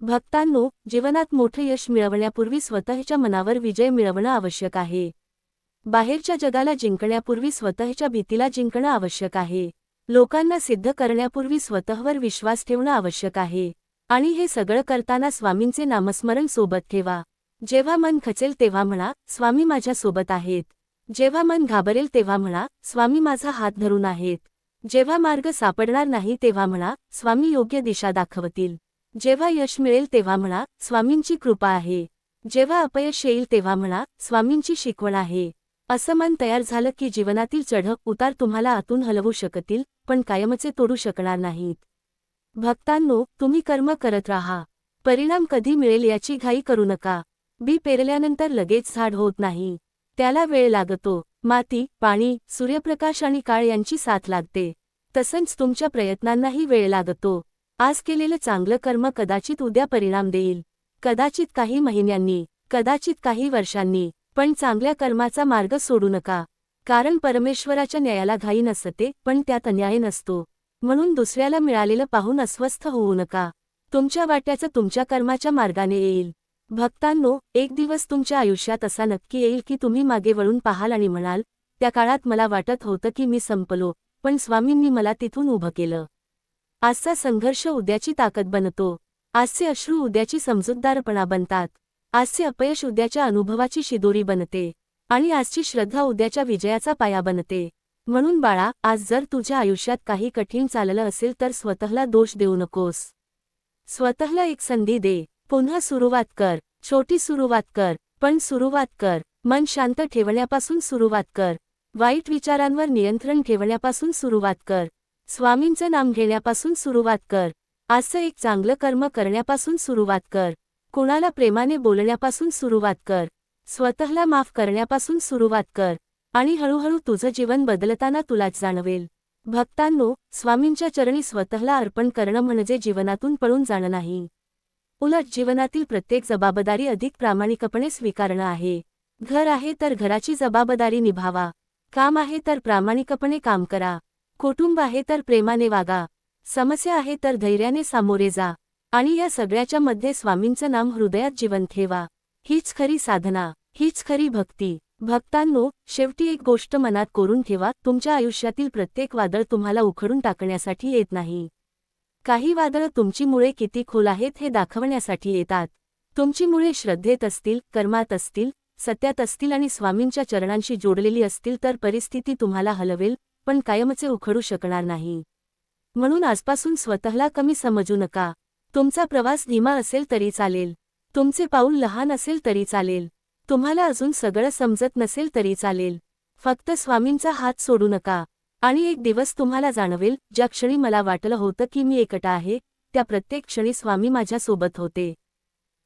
भक्तांनो, जीवनात मोठे यश मिळवण्यापूर्वी स्वतःच्या मनावर विजय मिळवणं आवश्यक आहे. बाहेरच्या जगाला जिंकण्यापूर्वी स्वतःच्या भीतीला जिंकणं आवश्यक आहे. लोकांना सिद्ध करण्यापूर्वी स्वतःवर विश्वास ठेवणं आवश्यक आहे. आणि हे सगळं करताना स्वामींचे नामस्मरण सोबत ठेवा. जेव्हा मन खचेल तेव्हा म्हणा, स्वामी माझ्या सोबत आहेत. जेव्हा मन घाबरेल तेव्हा म्हणा, स्वामी माझा हात धरून आहेत. जेव्हा मार्ग सापडणार नाही तेव्हा म्हणा, स्वामी योग्य दिशा दाखवतील. जेव्हा यश मिळेल तेव्हा म्हणा, स्वामींची कृपा आहे. जेव्हा अपयश येईल तेव्हा म्हणा, स्वामींची शिकवण आहे. असं मन तयार झालं की जीवनातील चढ उतार तुम्हाला आतून हलवू शकतील, पण कायमचे तोडू शकणार नाहीत. भक्तांनो, तुम्ही कर्म करत राहा. परिणाम कधी मिळेल याची घाई करू नका. बी पेरल्यानंतर लगेच झाड होत नाही. त्याला वेळ लागतो. माती, पाणी, सूर्यप्रकाश आणि काळ यांची साथ लागते. तसंच तुमच्या प्रयत्नांनाही वेळ लागतो. आज केलेलं चांगलं कर्म कदाचित उद्या परिणाम देईल. कदाचित काही महिन्यांनी, कदाचित काही वर्षांनी. पण चांगल्या कर्माचा मार्ग सोडू नका. कारण परमेश्वराच्या न्यायाला घाई नसते, पण त्यात अन्याय नसतो. म्हणून दुसऱ्याला मिळालेलं पाहून अस्वस्थ होऊ नका. तुमच्या वाट्याचं तुमच्या कर्माच्या मार्गाने येईल. भक्तांनो, एक दिवस तुमच्या आयुष्यात असा नक्की येईल की तुम्ही मागे वळून पाहाल आणि म्हणाल, त्या काळात मला वाटत होतं की मी संपलो, पण स्वामींनी मला तिथून उभं केलं. आजचा संघर्ष उद्याची ताकद बनतो. आजचे अश्रू उद्याची समजूतदारपणा बनतात. आजचे अपयश उद्याच्या अनुभवाची शिदोरी बनते. आणि आजची श्रद्धा उद्याच्या विजयाचा पाया बनते. म्हणून बाळा, आज जर तुझ्या आयुष्यात काही कठीण चाललं असेल तर स्वतःला दोष देऊ नकोस. स्वतःला एक संधी दे. पुन्हा सुरुवात कर. छोटी सुरुवात कर, पण सुरुवात कर. मन शांत ठेवण्यापासून सुरुवात कर. वाईट विचारांवर नियंत्रण ठेवण्यापासून सुरुवात कर. स्वामींचं नाम घेण्यापासून सुरुवात कर. आजचं एक चांगलं कर्म करण्यापासून सुरुवात कर. कुणाला प्रेमाने बोलण्यापासून सुरुवात कर. स्वतःला माफ करण्यापासून सुरुवात कर. आणि हळूहळू तुझं जीवन बदलताना तुलाच जाणवेल. भक्तांनो, स्वामींच्या चरणी स्वतःला अर्पण करणं म्हणजे जीवनातून पळून जाणं नाही. उलट जीवनातील प्रत्येक जबाबदारी अधिक प्रामाणिकपणे स्वीकारणं आहे. घर आहे तर घराची जबाबदारी निभावा. काम आहे तर प्रामाणिकपणे काम करा. कुटुंब आहे तर प्रेमाने वागा. समस्या आहे तर धैर्याने सामोरे जा. आणि या सगळ्याच्या मध्ये स्वामींचं नाम हृदयात जिवंत ठेवा. हीच खरी साधना. हीच खरी भक्ती. भक्तांनो, शेवटी एक गोष्ट मनात कोरून ठेवा, तुमच्या आयुष्यातील प्रत्येक वादळ तुम्हाला उखडून टाकण्यासाठी येत नाही. काही वादळं तुमची मुळे किती खोल आहेत हे दाखवण्यासाठी येतात. तुमची मुळे श्रद्धेत असतील, कर्मात असतील, सत्यात असतील आणि स्वामींच्या चरणांशी जोडलेली असतील तर परिस्थिती तुम्हाला हलवेल, पण कायमचे उखडू शकणार नाही. म्हणून आजपासून स्वतःला कमी समजू नका. तुमचा प्रवास धीमा असेल तरी चालेल. तुमचे पाऊल लहान असेल तरी चालेल. तुम्हाला अजून सगळं समजत नसेल तरी चालेल. फक्त स्वामींचा हात सोडू नका. आणि एक दिवस तुम्हाला जाणवेल, ज्या क्षणी मला वाटलं होतं की मी एकटा आहे, त्या प्रत्येक क्षणी स्वामी माझ्या सोबत होते.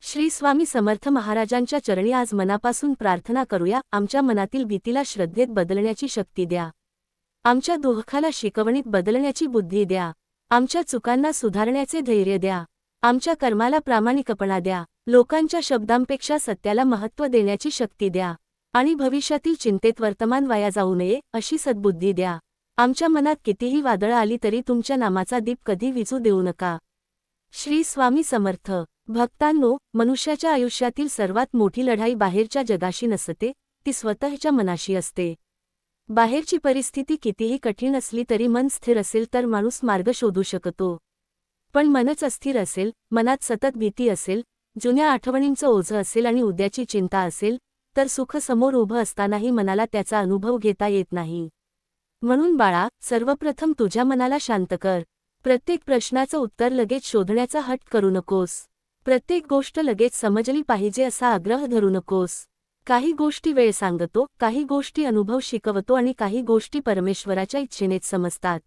श्री स्वामी समर्थ महाराजांच्या चरणी आज मनापासून प्रार्थना करूया. आमच्या मनातील भीतीला श्रद्धेत बदलण्याची शक्ती द्या. आमच्या दुःखाला शिकवणीत बदलण्याची बुद्धी द्या. आमच्या चुकांना सुधारण्याचे धैर्य द्या. आमच्या कर्माला प्रामाणिकपणा द्या. लोकांच्या शब्दांपेक्षा सत्याला महत्त्व देण्याची शक्ती द्या. आणि भविष्यातील चिंतेत वर्तमान वाया जाऊ नये अशी सद्बुद्धी द्या. आमच्या मनात कितीही वादळं आली तरी तुमच्या नामाचा दीप कधी विझू देऊ नका. श्री स्वामी समर्थ. भक्तांनो, मनुष्याच्या आयुष्यातील सर्वात मोठी लढाई बाहेरच्या जगाशी नसते, ती स्वतःच्या मनाशी असते. बाहेरची परिस्थिती कितीही कठीण असली तरी मन स्थिर असेल तर माणूस मार्ग शोधू शकतो. पण मनच अस्थिर असेल, मनात सतत भीती असेल, जुन्या आठवणींचं ओझं असेल आणि उद्याची चिंता असेल, तर सुख समोर उभं असतानाही मनाला त्याचा अनुभव घेता येत नाही. म्हणून बाळा, सर्वप्रथम तुझ्या मनाला शांत कर. प्रत्येक प्रश्नाचं उत्तर लगेच शोधण्याचा हट्ट करू नकोस. प्रत्येक गोष्ट लगेच समजली पाहिजे असा आग्रह धरू नकोस. काही गोष्टी वेळ सांगतो, काही गोष्टी अनुभव शिकवतो आणि काही गोष्टी परमेश्वराच्या इच्छेनेच समजतात.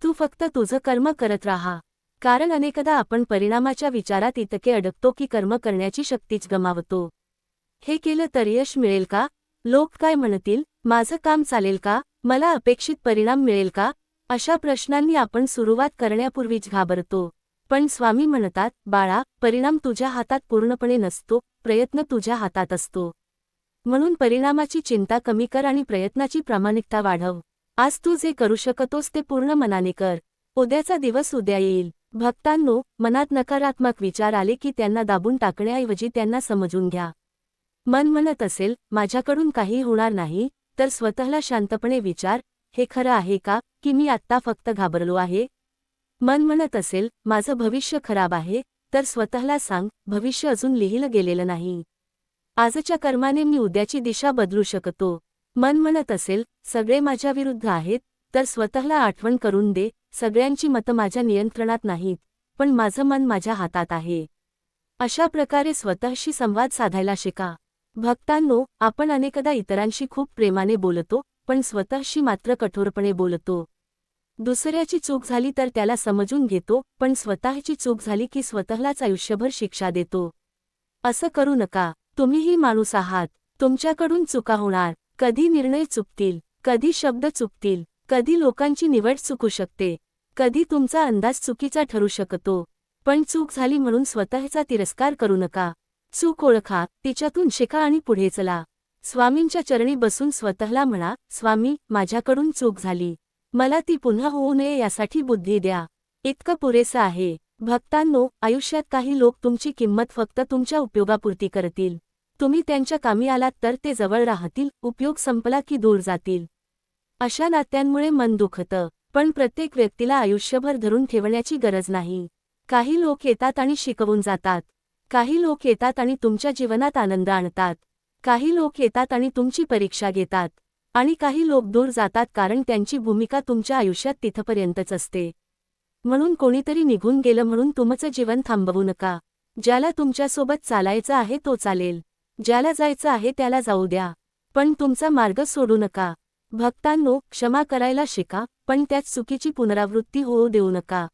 तू फक्त तुझं कर्म करत राहा. कारण अनेकदा आपण परिणामाच्या विचारात इतके अडकतो की कर्म करण्याची शक्तीच गमावतो. हे केलं तर यश मिळेल का? लोक काय म्हणतील? माझं काम चालेल का? मला अपेक्षित परिणाम मिळेल का? अशा प्रश्नांनी आपण सुरुवात करण्यापूर्वीच घाबरतो. पण स्वामी म्हणतात, बाळा, परिणाम तुझ्या हातात पूर्णपणे नसतो, प्रयत्न तुझ्या हातात असतो. म्हणून परिणामाची चिंता कमी कर आणि प्रयत्नाची प्रामाणिकता वाढव. आज तू जे करू शकतोस ते पूर्ण मनाने कर. उद्याचा दिवस उद्या येईल. भक्तांनो, मनात नकारात्मक विचार आले की त्यांना दाबून टाकण्याऐवजी त्यांना समजून घ्या. मन म्हणत असेल, माझ्याकडून काही होणार नाही, तर स्वतःला शांतपणे विचार, हे खरं आहे का, की मी आत्ता फक्त घाबरलो आहे? मन म्हणत असेल, माझं भविष्य खराब आहे, तर स्वतःला सांग, भविष्य अजून लिहिलं गेलेलं नाही. आजच्या कर्माने मी उद्याची दिशा बदलू शकतो. मन म्हणत असेल, सगळे माझ्या विरुद्ध आहेत, तर स्वतःला आठवण करून दे, सगळ्यांची मतं माझ्या नियंत्रणात नाहीत, पण माझं मन माझ्या हातात आहे. अशा प्रकारे स्वतःशी संवाद साधायला शिका. भक्तांनो, आपण अनेकदा इतरांशी खूप प्रेमाने बोलतो, पण स्वतःशी मात्र कठोरपणे बोलतो. दुसऱ्याची चूक झाली तर त्याला समजून घेतो, पण स्वतःची चूक झाली की स्वतःलाच आयुष्यभर शिक्षा देतो. असं करू नका. तुम्हीही माणूस आहात. तुमच्याकडून चुका होणार. कधी निर्णय चुकतील, कधी शब्द चुकतील, कधी लोकांची निवड चुकू शकते, कधी तुमचा अंदाज चुकीचा ठरू शकतो. पण चूक झाली म्हणून स्वतःचा तिरस्कार करू नका. चूक ओळखा, तिच्यातून शिका आणि पुढे चला. स्वामींच्या चरणी बसून स्वतःला म्हणा, स्वामी, माझ्याकडून चूक झाली. मला ती पुन्हा होऊ नये यासाठी बुद्धी द्या. इतकं पुरेसं आहे. भक्तांनो, आयुष्यात काही लोक तुमची किंमत फक्त तुमच्या उपयोगापुरती करतील. तुम्ही त्यांच्या कामी आलात तर ते जवळ राहतील, उपयोग संपला की दूर जातील. अशा नात्यांमुळे मन दुखतं. पण प्रत्येक व्यक्तीला आयुष्यभर धरून ठेवण्याची गरज नाही. काही लोक येतात आणि शिकवून जातात. काही लोक येतात आणि तुमच्या जीवनात आनंद आणतात. काही लोक येतात आणि तुमची परीक्षा घेतात. आणि काही लोक दूर जातात कारण त्यांची भूमिका तुमच्या आयुष्यात तिथपर्यंतच असते. म्हणून कोणीतरी निघून गेलं म्हणून तुमचं जीवन थांबवू नका. ज्याला तुमच्यासोबत चालायचं आहे तो चालेल. ज्याला जायचं आहे त्याला जाऊ द्या. पण तुमचा मार्ग सोडू नका. भक्तांनो, क्षमा करायला शिका, पण त्यात चुकीची पुनरावृत्ती होऊ देऊ नका.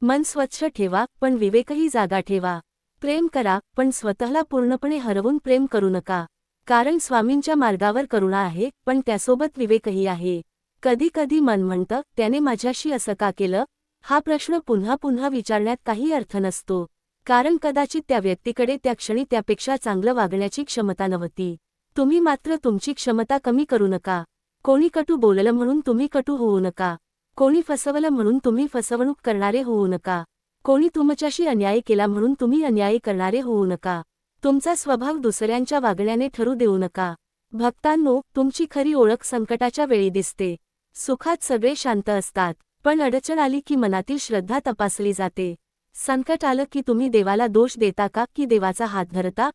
मन स्वच्छ ठेवा, पण विवेकही जागा ठेवा. प्रेम करा, पण स्वतःला पूर्णपणे हरवून प्रेम करू नका. कारण स्वामींच्या मार्गावर करुणा आहे, पण त्यासोबत विवेकही आहे. कधी कधी मन म्हणतं, त्याने माझ्याशी असं का केलं? हा प्रश्न पुन्हा पुन्हा विचारण्यात काही अर्थ नसतो. कारण कदाचित त्या व्यक्तीकडे त्या क्षणी त्यापेक्षा चांगलं वागण्याची क्षमता नव्हती. तुम्ही मात्र तुमची क्षमता कमी करू नका. कोणी कटू बोललं म्हणून तुम्ही कटू होऊ नका. कोणी फसवलं म्हणून तुम्ही फसवणूक करणारे होऊ नका. कोणी तुमच्याशी अन्याय केला म्हणून तुम्ही अन्याय करणारे होऊ नका. तुमचा स्वभाव दुसऱ्यांच्या वागण्याने ठरू देऊ नका. भक्तांनो, तुमची खरी ओळख संकटाच्या वेळी दिसते. सुखात सगळे शांत असतात, पण अडचण आली की मनातील श्रद्धा तपासली जाते. संकट आलं की तुम्ही देवाला दोष देता का की देवाचा हात धरता?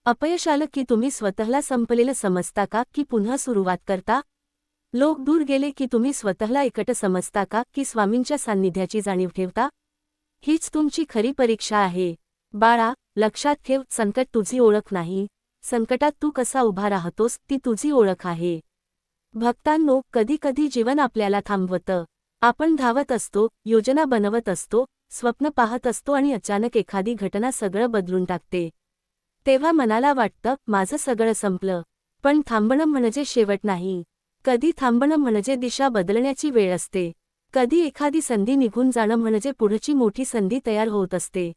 अपयश आलं की तुम्ही स्वतःला संपलेलं समजता का की पुन्हा सुरुवात करता? लोक दूर गेले की तुम्ही स्वतःला एकट समजता का की स्वामींच्या सान्निध्याची जाणीव ठेवता? हीच तुमची खरी परीक्षा आहे. बाळा, लक्षात ठेव, संकट तुझी ओळख नाही. संकटात तू कसा उभा राहतोस ती तुझी ओळख आहे. भक्तांनो, कधी कधी जीवन आपल्याला थांबवतं. आपण धावत असतो, योजना बनवत असतो, स्वप्न पाहत असतो आणि अचानक एखादी घटना सगळं बदलून टाकते. तेव्हा मनाला वाटतं, माझं सगळं संपलं. पण थांबणं म्हणजे शेवट नाही. कधी थांबणं म्हणजे दिशा बदलण्याची वेळ असते. कधी एखादी संधी निघून जाणं म्हणजे पुढची मोठी संधी तयार होत असते.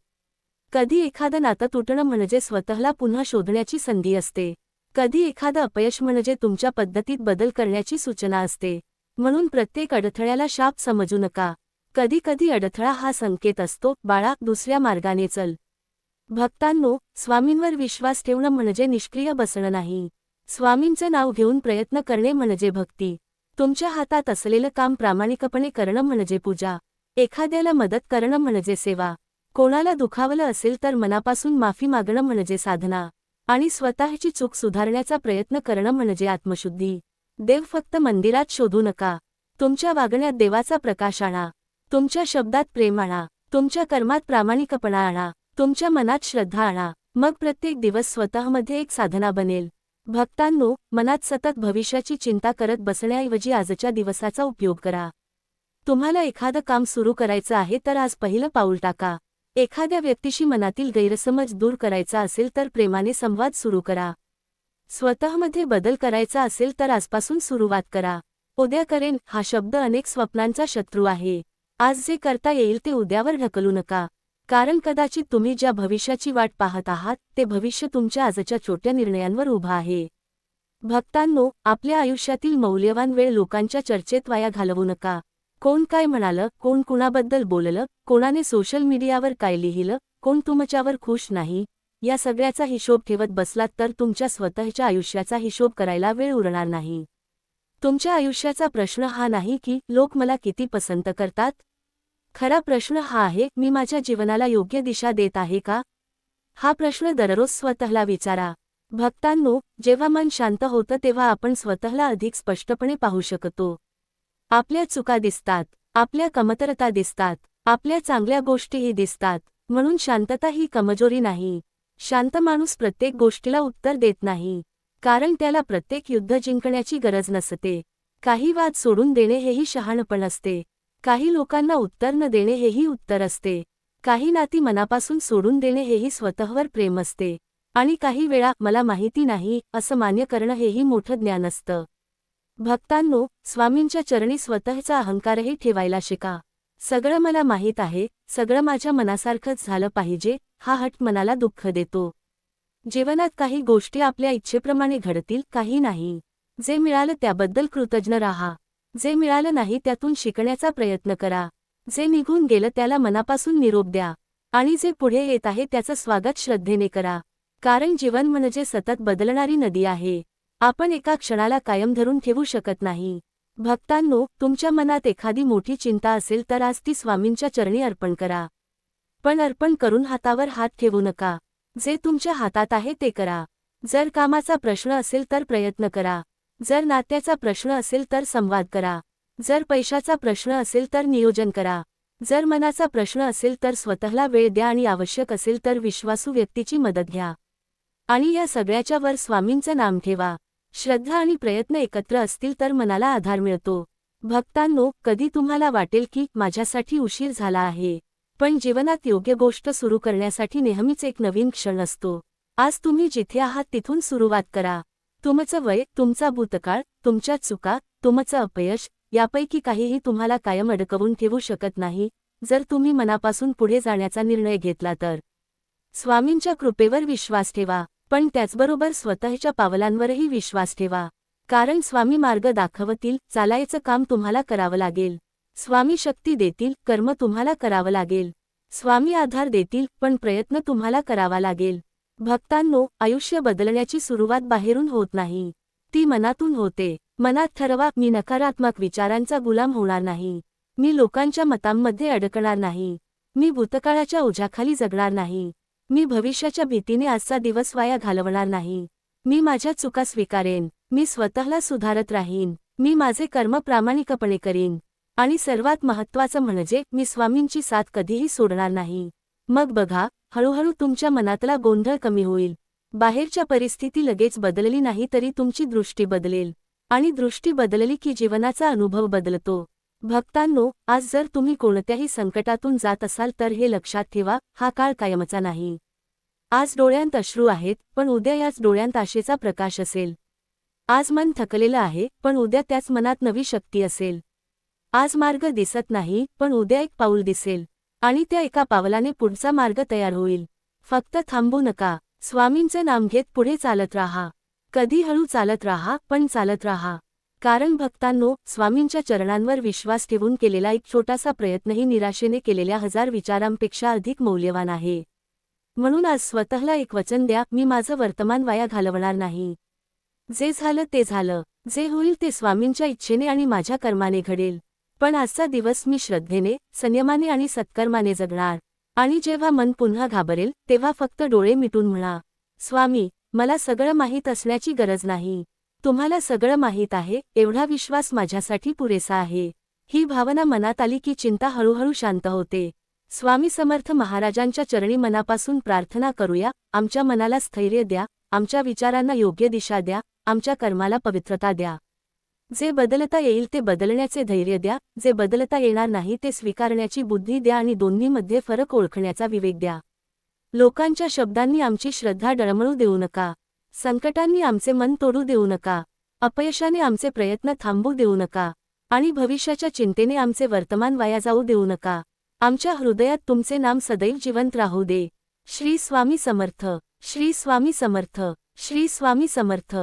कधी एखादं नातं तुटणं म्हणजे स्वतःला पुन्हा शोधण्याची संधी असते. कधी एखादं अपयश म्हणजे तुमच्या पद्धतीत बदल करण्याची सूचना असते. म्हणून प्रत्येक अडथळ्याला शाप समजू नका. कधी कधी अडथळा हा संकेत असतो, बाळा दुसऱ्या मार्गाने चल. भक्तांनो, स्वामींवर विश्वास ठेवणं म्हणजे निष्क्रिय बसणं नाही. स्वामींचं नाव घेऊन प्रयत्न करणे म्हणजे भक्ती. तुमच्या हातात असलेलं काम प्रामाणिकपणे करणं म्हणजे पूजा. एखाद्याला मदत करणं म्हणजे सेवा. कोणाला दुखावलं असेल तर मनापासून माफी मागणं म्हणजे साधना. आणि स्वतःची चूक सुधारण्याचा प्रयत्न करणं म्हणजे आत्मशुद्धी. देव फक्त मंदिरात शोधू नका. तुमच्या वागण्यात देवाचा प्रकाश आणा. तुमच्या शब्दात प्रेम आणा. तुमच्या कर्मात प्रामाणिकपणा आणा. तुमच्या मनात श्रद्धा आणा. मग प्रत्येक दिवस स्वतःमध्ये एक साधना बनेल. भक्तांनो, मनात सतत भविष्याची चिंता करत बसण्याऐवजी आजच्या दिवसाचा उपयोग करा. तुम्हाला एखादं काम सुरू करायचं आहे तर आज पहिलं पाऊल टाका. एखाद्या व्यक्तीशी मनातील गैरसमज दूर करायचा असेल तर प्रेमाने संवाद सुरू करा. स्वतःमध्ये बदल करायचा असेल तर आजपासून सुरुवात करा. उद्या करेन हा शब्द अनेक स्वप्नांचा शत्रू आहे. आज जे करता येईल ते उद्यावर ढकलू नका. कारण कदाचित तुम्ही ज्या भविष्याची वाट पाहत आहात ते भविष्य तुमच्या आजच्या छोट्या निर्णयांवर उभा आहे. भक्तांनो, आपल्या आयुष्यातील मौल्यवान वेळ लोकांच्या चर्चेत वाया घालवू नका. कोण काय म्हणालं, कोण कुणाबद्दल बोललं, कोणाने सोशल मीडियावर काय लिहिलं, कोण तुमच्यावर खुश नाही, या सगळ्याचा हिशोब ठेवत बसलात तर तुमच्या स्वतःच्या आयुष्याचा हिशोब करायला वेळ उरणार नाही. तुमच्या आयुष्याचा प्रश्न हा नाही की लोक मला किती पसंत करतात. खरा प्रश्न हा आहे, मी माझ्या जीवनाला योग्य दिशा देत आहे का? हा प्रश्न दररोज स्वतःला विचारा. भक्तांनो, जेव्हा मन शांत होतं तेव्हा आपण स्वतःला अधिक स्पष्टपणे पाहू शकतो. आपल्या चुका दिसतात, आपल्या कमतरता दिसतात, आपल्या चांगल्या गोष्टीही दिसतात. म्हणून शांतता ही कमजोरी नाही. शांत माणूस प्रत्येक गोष्टीला उत्तर देत नाही. कारण त्याला प्रत्येक युद्ध जिंकण्याची गरज नसते. काही वाद सोडून देणे हेही शहाणपण असते. काही लोकांना उत्तर न देणे हेही उत्तर असते. काही नाती मनापासून सोडून देणे हेही स्वतःवर प्रेम असते. आणि काही वेळा मला माहिती नाही असं मान्य करणं हेही मोठं ज्ञान असतं. भक्तांनो, स्वामींच्या चरणी स्वतःचा अहंकारही ठेवायला शिका. सगळं मला माहीत आहे, सगळं माझ्या मनासारखंच झालं पाहिजे, हा हट मनाला दुःख देतो. जीवनात काही गोष्टी आपल्या इच्छेप्रमाणे घडतील, काही नाही. जे मिळालं त्याबद्दल कृतज्ञ राहा. जे मिळालं नाही त्यातून शिकण्याचा प्रयत्न करा. जे निघून गेलं त्याला मनापासून निरोप द्या. आणि जे पुढे येत आहे त्याचं स्वागत श्रद्धेने करा. कारण जीवन म्हणजे सतत बदलणारी नदी आहे. आपण एका क्षणाला कायम धरून ठेवू शकत नाही. भक्तांनो, तुमच्या मनात एखादी मोठी चिंता असेल तर आज ती स्वामींच्या चरणी अर्पण करा. पण अर्पण करून हातावर हात ठेवू नका. जे तुमच्या हातात आहे ते करा. जर कामाचा प्रश्न असेल तर प्रयत्न करा. जर नात्याचा प्रश्न असेल तर संवाद करा. जर पैशाचा प्रश्न असेल तर नियोजन करा. जर मनाचा प्रश्न असेल तर स्वतःला वेळ द्या आणि आवश्यक असेल तर विश्वासू व्यक्तीची मदत घ्या. आणि या सगळ्याच्या वर स्वामींचं नाम ठेवा. श्रद्धा आणि प्रयत्न एकत्र असतील तर मनाला आधार मिळतो. भक्तांनो, कधी तुम्हाला वाटेल की माझ्यासाठी उशीर झाला आहे. पण जीवनात योग्य गोष्ट सुरू करण्यासाठी नेहमीच एक नवीन क्षण असतो. आज तुम्ही जिथे आहात तिथून सुरुवात करा. तुमचं वय, तुमचा भूतकाळ, तुमच्या चुका, तुमचं अपयश यापैकी काहीही तुम्हाला कायम अडकवून ठेवू शकत नाही, जर तुम्ही मनापासून पुढे जाण्याचा निर्णय घेतला तर. स्वामींच्या कृपेवर विश्वास ठेवा, पण त्याचबरोबर स्वतःच्या पावलांवरही विश्वास ठेवा. कारण स्वामी मार्ग दाखवतील, चालायचं काम तुम्हाला करावं लागेल. स्वामी शक्ती देतील, कर्म तुम्हाला करावं लागेल. स्वामी आधार देतील, पण प्रयत्न तुम्हाला करावा लागेल. भक्तांनो, आयुष्य बदलण्याची सुरुवात बाहेरून होत नाही, ती मनातून होते. मनात ठरवा, मी नकारात्मक विचारांचा गुलाम होणार नाही. मी लोकांच्या मतांमध्ये अडकणार नाही. मी भूतकाळाच्या ओझ्याखाली जगणार नाही. मी भविष्याच्या भीतीने आजचा दिवस वाया घालवणार नाही. मी माझ्या चुका स्वीकारेन. मी स्वतःला सुधारत राहीन. मी माझे कर्म प्रामाणिकपणे करीन. आणि सर्वात महत्त्वाचं म्हणजे मी स्वामींची साथ कधीही सोडणार नाही. मग बघा, हळूहळू तुमच्या मनातला गोंधळ कमी होईल. बाहेरच्या परिस्थिती लगेच बदलली नाही तरी तुमची दृष्टी बदलेल. आणि दृष्टी बदलली की जीवनाचा अनुभव बदलतो. भक्तांनो, आज जर तुम्ही कोणत्याही संकटातून जात असाल तर हे लक्षात ठेवा, हा काळ कायमचा नाही. आज डोळ्यांत अश्रू आहेत, पण उद्या याच डोळ्यांत आशेचा प्रकाश असेल. आज मन थकलेलं आहे, पण उद्या त्याच मनात नवी शक्ती असेल. आज मार्ग दिसत नाही, पण उद्या एक पाऊल दिसेल. आणि त्या एका पावलाने पुढचा मार्ग तयार होईल. फक्त थांबू नका. स्वामींचं नाम घेत पुढे चालत राहा. कधी हळू चालत राहा, पण चालत राहा. कारण भक्तांनो, स्वामींच्या चरणांवर विश्वास ठेवून केलेला एक छोटासा प्रयत्नही निराशेने केलेल्या 1000 विचारांपेक्षा अधिक मौल्यवान आहे. म्हणून आज स्वतःला एक वचन द्या, मी माझं वर्तमान वाया घालवणार नाही. जे झालं ते झालं, जे होईल ते स्वामींच्या इच्छेने आणि माझ्या कर्माने घडेल. पण आजचा दिवस मी श्रद्धेने, संयमाने आणि सत्कर्माने जगणार. आणि जेव्हा मन पुन्हा घाबरेल, तेव्हा फक्त डोळे मिटून म्हणा, स्वामी, मला सगळं माहीत असण्याची गरज नाही. तुम्हाला सगळं माहीत आहे, एवढा विश्वास माझ्यासाठी पुरेसा आहे. ही भावना मनात आली की चिंता हळूहळू शांत होते. स्वामी समर्थ महाराजांच्या चरणी मनापासून प्रार्थना करूया. आमच्या मनाला स्थैर्य द्या, आमच्या विचारांना योग्य दिशा द्या, आमच्या कर्माला पवित्रता द्या. जे बदलता येईल ते बदलण्याचे धैर्य द्या, जे बदलता येणार नाही ते स्वीकारण्याची बुद्धी द्या आणि दोन्हीमध्ये फरक ओळखण्याचा विवेक द्या. लोकांच्या शब्दांनी आमची श्रद्धा डळमळू देऊ नका. संकटांनी आमचे मन तोडू देऊ नका. अपयशाने आमचे प्रयत्न थांबू देऊ नका. आणि भविष्याच्या चिंतेने आमचे वर्तमान वाया जाऊ देऊ नका. आमच्या हृदयात तुमचे नाम सदैव जिवंत राहू दे. श्री स्वामी समर्थ. श्री स्वामी समर्थ. श्री स्वामी समर्थ.